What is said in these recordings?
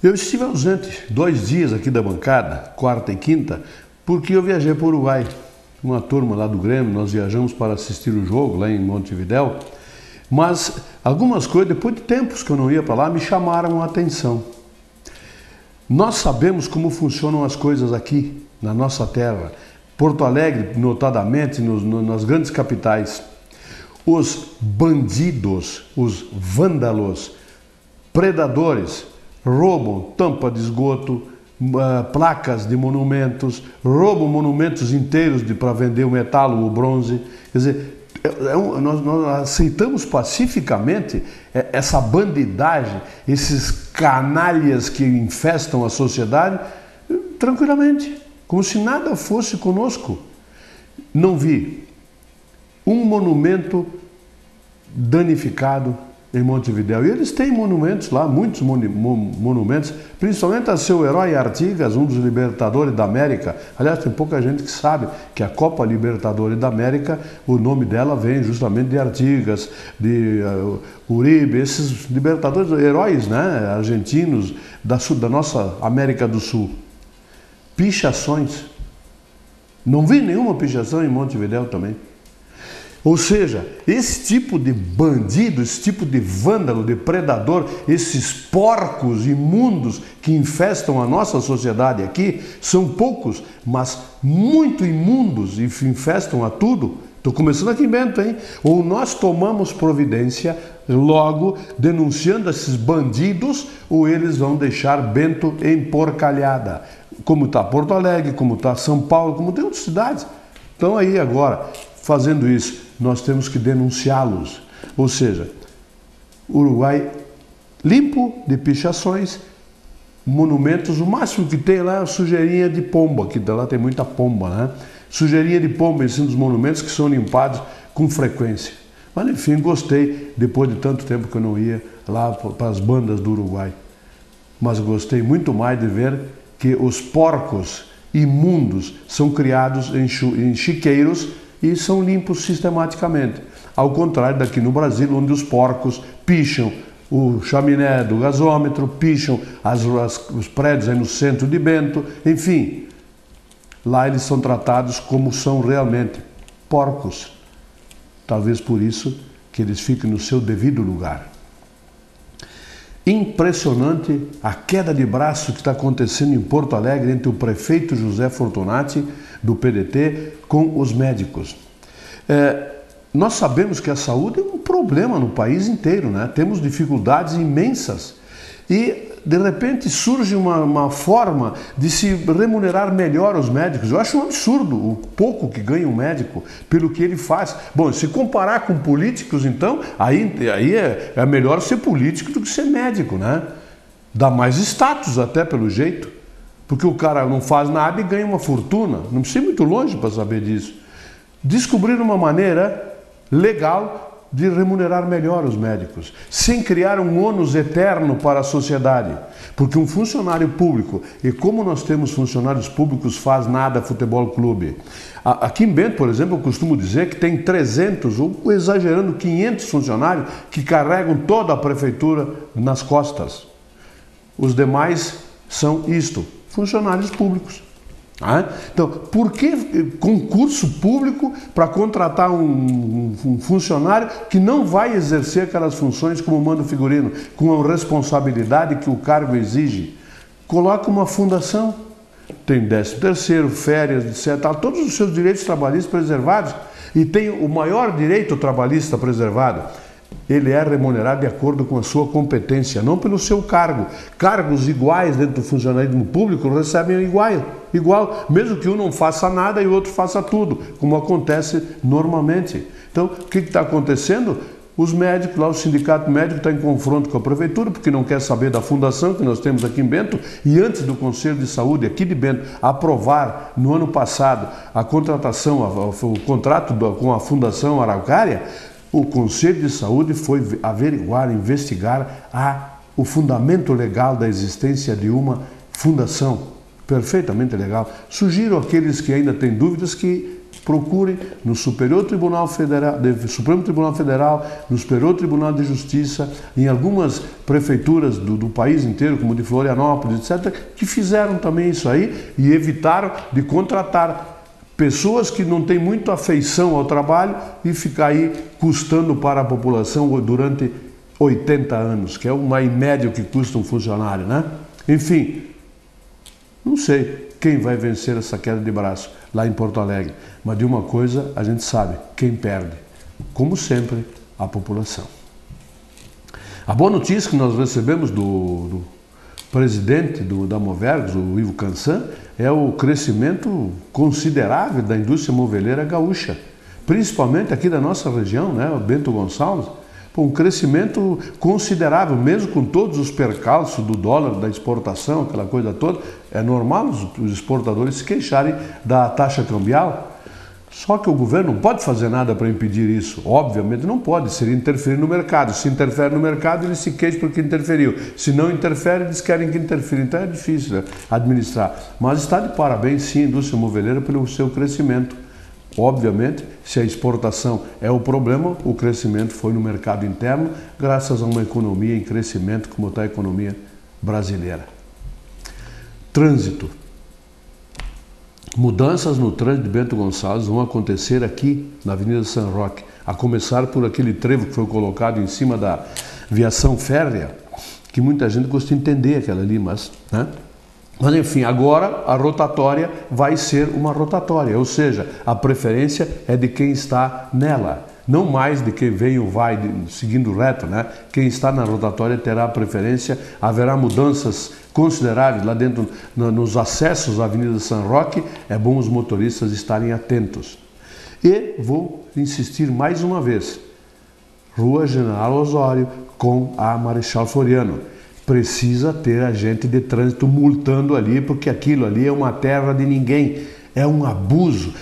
Eu estive ausente 2 dias aqui da bancada, quarta e quinta, porque eu viajei para o Uruguai. Uma turma lá do Grêmio, nós viajamos para assistir o jogo lá em Montevidéu, mas algumas coisas, depois de tempos que eu não ia para lá, me chamaram a atenção. Nós sabemos como funcionam as coisas aqui, na nossa terra. Porto Alegre, notadamente, nas grandes capitais. Os bandidos, os vândalos, predadores, roubam tampa de esgoto, placas de monumentos, roubam monumentos inteiros para vender o metal ou o bronze. Quer dizer, nós aceitamos pacificamente essa bandidagem, esses canalhas que infestam a sociedade, tranquilamente, como se nada fosse conosco. Não vi um monumento danificado em Montevidéu. E eles têm monumentos lá, muitos monumentos, principalmente a seu herói Artigas, um dos libertadores da América. Aliás, tem pouca gente que sabe que a Copa Libertadores da América, o nome dela vem justamente de Artigas, de Uribe, esses libertadores, heróis, né, argentinos da nossa América do Sul. Pichações. Não vi nenhuma pichação em Montevidéu também. Ou seja, esse tipo de bandido, esse tipo de vândalo, de predador, esses porcos imundos que infestam a nossa sociedade aqui, são poucos, mas muito imundos e infestam a tudo. Estou começando aqui em Bento, hein? Ou nós tomamos providência, logo denunciando esses bandidos, ou eles vão deixar Bento emporcalhada. Como está Porto Alegre, como está São Paulo, como tem outras cidades. Então aí agora, fazendo isso, nós temos que denunciá-los. Ou seja, Uruguai limpo de pichações, monumentos, o máximo que tem lá é a sujeirinha de pomba, que lá tem muita pomba, né? Sujeirinha de pomba em cima dos monumentos que são limpados com frequência. Mas enfim, gostei, depois de tanto tempo que eu não ia lá para as bandas do Uruguai. Mas gostei muito mais de ver que os porcos imundos são criados em chiqueiros e são limpos sistematicamente. Ao contrário daqui no Brasil, onde os porcos picham o chaminé do gasômetro, picham os prédios aí no centro de Bento, enfim. Lá eles são tratados como são realmente, porcos. Talvez por isso que eles fiquem no seu devido lugar. Impressionante a queda de braço que está acontecendo em Porto Alegre entre o prefeito José Fortunati, do PDT, com os médicos. Nós sabemos que a saúde é um problema no país inteiro, né? Temos dificuldades imensas e, de repente, surge uma forma de se remunerar melhor os médicos. Eu acho um absurdo o pouco que ganha um médico pelo que ele faz. Bom, se comparar com políticos, então, aí é melhor ser político do que ser médico, né? Dá mais status até pelo jeito, porque o cara não faz nada e ganha uma fortuna. Não precisa ir muito longe para saber disso. Descobrir uma maneira legal de remunerar melhor os médicos, sem criar um ônus eterno para a sociedade. Porque um funcionário público, e como nós temos funcionários públicos, faz nada futebol clube. Aqui em Bento, por exemplo, eu costumo dizer que tem 300, ou exagerando, 500 funcionários que carregam toda a prefeitura nas costas. Os demais são funcionários públicos. Então, por que concurso público para contratar um funcionário que não vai exercer aquelas funções como manda o figurino, com a responsabilidade que o cargo exige? Coloca uma fundação, tem 13º, férias, etc., todos os seus direitos trabalhistas preservados, e tem o maior direito trabalhista preservado. Ele é remunerado de acordo com a sua competência, não pelo seu cargo. Cargos iguais dentro do funcionalismo público recebem igual, mesmo que um não faça nada e o outro faça tudo, como acontece normalmente. Então, o que está acontecendo? Os médicos, lá o sindicato médico está em confronto com a prefeitura, porque não quer saber da fundação que nós temos aqui em Bento, e antes do Conselho de Saúde aqui de Bento aprovar no ano passado a contratação, o contrato com a Fundação Araucária, o Conselho de Saúde foi averiguar, investigar o fundamento legal da existência de uma fundação perfeitamente legal. Sugiro àqueles que ainda têm dúvidas que Procure no Superior Tribunal Federal, Supremo Tribunal Federal, no Superior Tribunal de Justiça, em algumas prefeituras do país inteiro, como de Florianópolis, etc., que fizeram também isso aí e evitaram de contratar pessoas que não têm muita afeição ao trabalho e ficar aí custando para a população durante 80 anos, que é uma em média que custa um funcionário, né? Enfim, não sei quem vai vencer essa queda de braço lá em Porto Alegre, mas de uma coisa a gente sabe, quem perde, como sempre, a população. A boa notícia que nós recebemos do presidente da Movergs, o Ivo Cansan, é o crescimento considerável da indústria moveleira gaúcha, principalmente aqui da nossa região, né, o Bento Gonçalves. Um crescimento considerável, mesmo com todos os percalços do dólar, da exportação, aquela coisa toda. É normal os exportadores se queixarem da taxa cambial. Só que o governo não pode fazer nada para impedir isso. Obviamente não pode, seria interferir no mercado. Se interfere no mercado, eles se queixam porque interferiu. Se não interfere, eles querem que interfira. Então é difícil, né, administrar. Mas está de parabéns, sim, a indústria moveleira pelo seu crescimento. Obviamente, se a exportação é o problema, o crescimento foi no mercado interno, graças a uma economia em crescimento, como está a economia brasileira. Trânsito. Mudanças no trânsito de Bento Gonçalves vão acontecer aqui na Avenida São Roque, a começar por aquele trevo que foi colocado em cima da viação férrea, que muita gente gosta de entender aquela ali, mas, né? Mas enfim, agora a rotatória vai ser uma rotatória, ou seja, a preferência é de quem está nela, não mais de quem vem ou vai seguindo reto, né? Quem está na rotatória terá a preferência, haverá mudanças consideráveis lá dentro, nos acessos à Avenida São Roque, é bom os motoristas estarem atentos. E vou insistir mais uma vez, Rua General Osório com a Marechal Floriano. Precisa ter agente de trânsito multando ali, porque aquilo ali é uma terra de ninguém, é um abuso.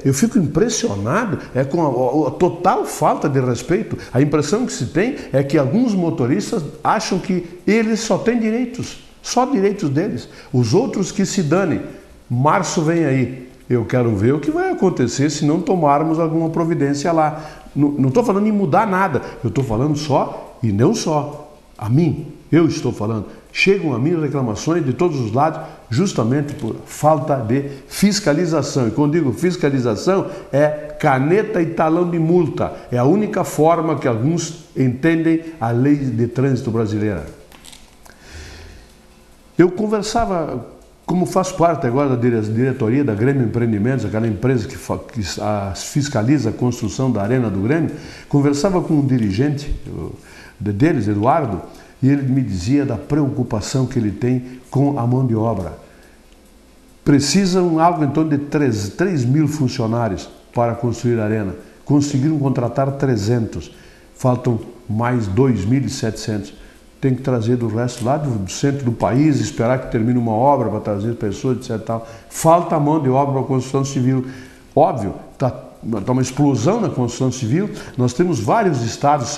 Eu fico impressionado com a total falta de respeito. A impressão que se tem é que alguns motoristas acham que eles só têm direitos, só direitos deles. Os outros que se danem. Março vem aí. Eu quero ver o que vai acontecer se não tomarmos alguma providência lá. Não estou falando em mudar nada, eu estou falando só, e não só, a mim. Eu estou falando, chegam a mim reclamações de todos os lados, justamente por falta de fiscalização. E quando digo fiscalização, é caneta e talão de multa. É a única forma que alguns entendem a lei de trânsito brasileira. Eu conversava, como faço parte agora da diretoria da Grêmio Empreendimentos, aquela empresa que fiscaliza a construção da Arena do Grêmio, conversava com um dirigente deles, Eduardo, e ele me dizia da preocupação que ele tem com a mão de obra. Precisam algo em torno de 3 mil funcionários para construir a arena. Conseguiram contratar 300. Faltam mais 2.700. Tem que trazer do resto lá do centro do país, esperar que termine uma obra para trazer pessoas, etc. Tal. Falta mão de obra para a construção civil. Óbvio, está uma explosão na construção civil. Nós temos vários estádios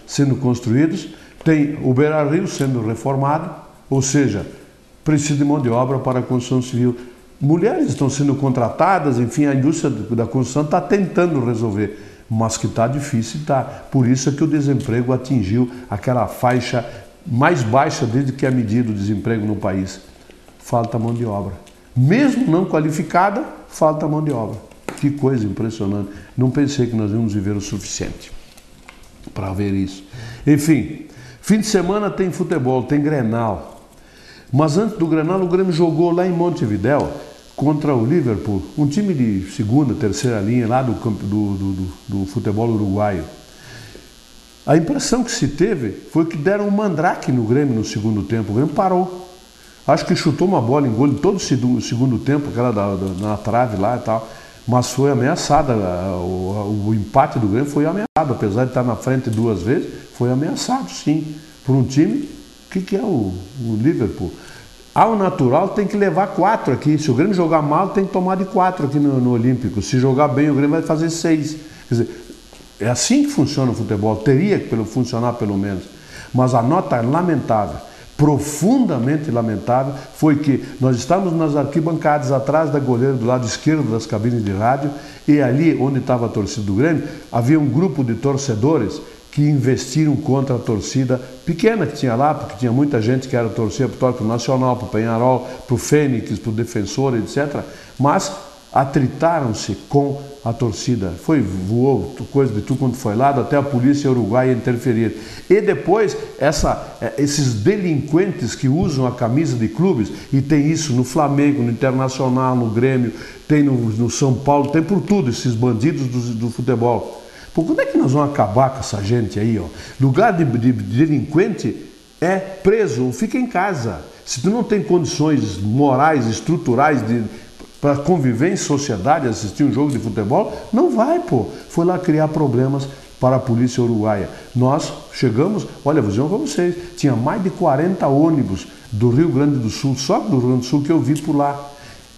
sendo construídos. Tem o Beira-Rio sendo reformado, ou seja, precisa de mão de obra para a construção civil. Mulheres estão sendo contratadas, enfim, a indústria da construção está tentando resolver, mas que está difícil, está. Por isso é que o desemprego atingiu aquela faixa mais baixa desde que é medido o desemprego no país. Falta mão de obra. Mesmo não qualificada, falta mão de obra. Que coisa impressionante. Não pensei que nós íamos viver o suficiente para ver isso. Enfim, fim de semana tem futebol, tem Grenal. Mas antes do Grenal, o Grêmio jogou lá em Montevidéu contra o Liverpool, um time de segunda, terceira linha lá do futebol uruguaio. A impressão que se teve foi que deram um mandrake no Grêmio no segundo tempo. O Grêmio parou. Acho que chutou uma bola em gol em todo o segundo tempo, aquela na trave lá e tal. Mas foi ameaçada, o empate do Grêmio foi ameaçado, apesar de estar na frente 2 vezes, foi ameaçado sim, por um time, que é o Liverpool. Ao natural tem que levar 4 aqui, se o Grêmio jogar mal tem que tomar de 4 aqui no Olímpico, se jogar bem o Grêmio vai fazer 6. Quer dizer, é assim que funciona o futebol, teria que funcionar pelo menos, mas a nota é lamentável. profundamente lamentável foi que nós estávamos nas arquibancadas atrás da goleira do lado esquerdo das cabines de rádio e ali onde estava a torcida do Grêmio havia um grupo de torcedores que investiram contra a torcida pequena que tinha lá, porque tinha muita gente que era torcida para o Nacional, para o Penharol, para o Fênix, para o Defensor, etc. Mas atritaram-se com a torcida. Voou coisa de tudo quando foi lá, até a polícia uruguaia interferir. E depois, esses delinquentes que usam a camisa de clubes, e tem isso no Flamengo, no Internacional, no Grêmio, tem no São Paulo, tem por tudo, esses bandidos do futebol. Por quando é que nós vamos acabar com essa gente aí? Ó? Lugar de delinquente é preso ou fica em casa. Se tu não tem condições morais, estruturais para conviver em sociedade, assistir um jogo de futebol, não vai, pô. Foi lá criar problemas para a polícia uruguaia. Nós chegamos, olha, vou dizer para vocês, tinha mais de 40 ônibus do Rio Grande do Sul, só do Rio Grande do Sul que eu vi por lá.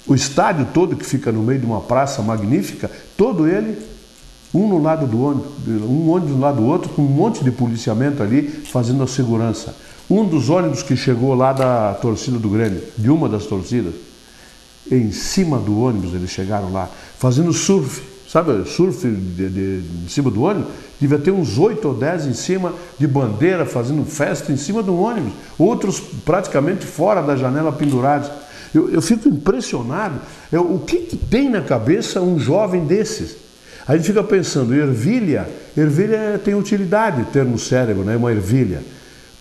O estádio todo que fica no meio de uma praça magnífica, todo ele, um no lado do ônibus, um ônibus do lado do outro, com um monte de policiamento ali, fazendo a segurança. Um dos ônibus que chegou lá da torcida do Grêmio, de uma das torcidas, em cima do ônibus eles chegaram lá, fazendo surf, sabe, surf em cima do ônibus, devia ter uns 8 ou 10 em cima de bandeira, fazendo festa em cima do ônibus, outros praticamente fora da janela pendurados. Eu fico impressionado, o que tem na cabeça um jovem desses? A gente fica pensando, ervilha tem utilidade ter no cérebro, né? Uma ervilha.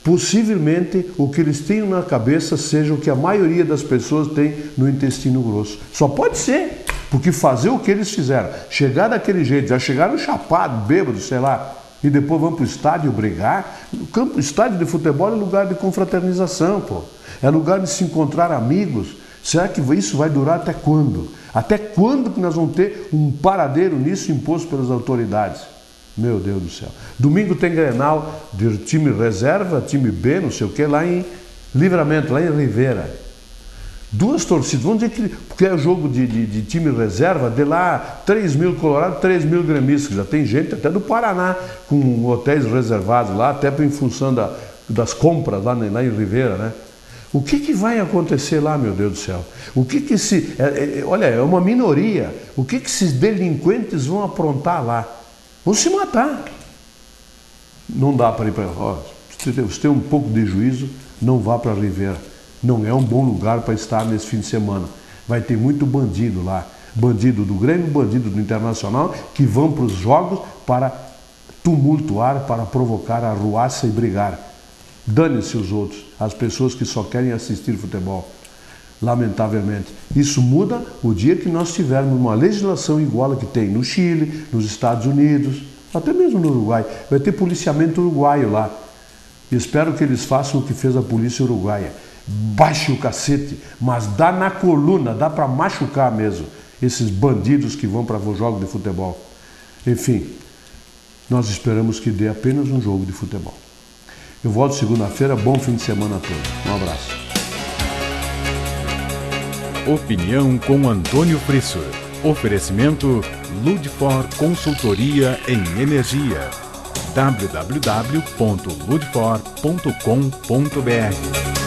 Possivelmente o que eles têm na cabeça seja o que a maioria das pessoas tem no intestino grosso. Só pode ser, porque fazer o que eles fizeram, chegar daquele jeito, já chegaram chapados, bêbados, sei lá, e depois vão para o estádio brigar. O estádio de futebol é lugar de confraternização, pô. É lugar de se encontrar amigos. Será que isso vai durar até quando? Até quando que nós vamos ter um paradeiro nisso imposto pelas autoridades? Meu Deus do céu. Domingo tem Grenal de time reserva, time B, não sei o que, lá em Livramento, lá em Rivera. Duas torcidas, vamos dizer que porque é jogo de time reserva, de lá 3 mil colorados, 3 mil gremistas. Já tem gente até do Paraná com hotéis reservados lá, até em função das compras lá em Rivera, né? O que vai acontecer lá, meu Deus do céu? Olha, é uma minoria. O que esses delinquentes vão aprontar lá? Vão se matar. Não dá para ir para... Se você tem um pouco de juízo, não vá para Rivera. Não é um bom lugar para estar nesse fim de semana. Vai ter muito bandido lá. Bandido do Grêmio, bandido do Internacional, que vão para os jogos para tumultuar, para provocar arruaça e brigar. Dane-se os outros, as pessoas que só querem assistir futebol. Lamentavelmente. Isso muda o dia que nós tivermos uma legislação igual a que tem no Chile, nos Estados Unidos, até mesmo no Uruguai. Vai ter policiamento uruguaio lá. E espero que eles façam o que fez a polícia uruguaia. Baixe o cacete, mas dá na coluna, dá para machucar mesmo esses bandidos que vão para o jogo de futebol. Enfim, nós esperamos que dê apenas um jogo de futebol. Eu volto segunda-feira, bom fim de semana a todos. Um abraço. Opinião com Antônio Frisso. Oferecimento Ludfor Consultoria em Energia. www.ludfor.com.br